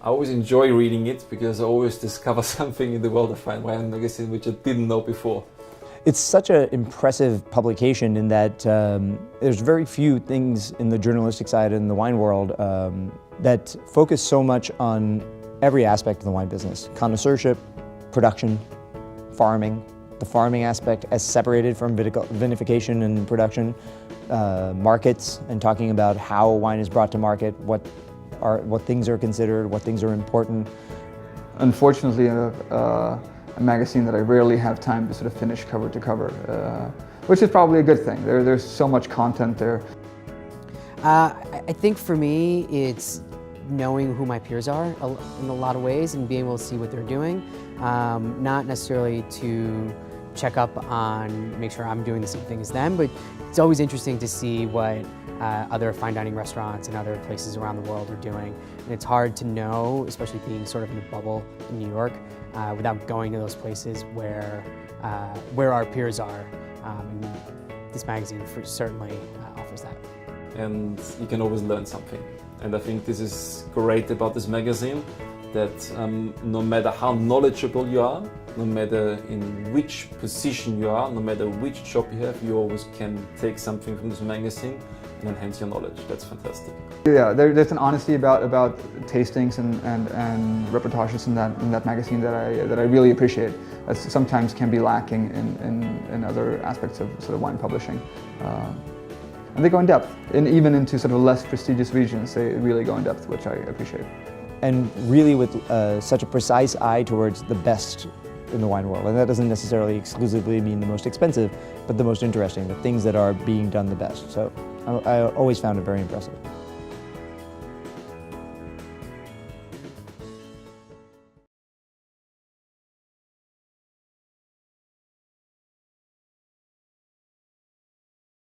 I always enjoy reading it because I always discover something in the world of Fine Wine magazine which I didn't know before. It's such an impressive publication in that there's very few things in the journalistic side in the wine world that focus so much on every aspect of the wine business. Connoisseurship, production, farming, the farming aspect as separated from vinification and production, markets, and talking about how wine is brought to market, what things are considered, what things are important. Unfortunately, a magazine that I rarely have time to sort of finish cover to cover, which is probably a good thing. There's so much content there. I think for me, it's knowing who my peers are in a lot of ways and being able to see what they're doing, not necessarily to check up on, make sure I'm doing the same thing as them, but it's always interesting to see what other fine dining restaurants and other places around the world are doing. And it's hard to know, especially being sort of in a bubble in New York, without going to those places where our peers are. And this magazine certainly offers that. And you can always learn something. And I think this is great about this magazine, that no matter how knowledgeable you are, no matter in which position you are, no matter which job you have, you always can take something from this magazine and enhance your knowledge. That's fantastic. Yeah, there's an honesty about tastings and reportages in that magazine that I really appreciate. That sometimes can be lacking in other aspects of sort of wine publishing. And they go in depth, and even into sort of less prestigious regions, they really go in depth, which I appreciate. And really with such a precise eye towards the best in the wine world. And that doesn't necessarily exclusively mean the most expensive, but the most interesting, the things that are being done the best. So I always found it very impressive.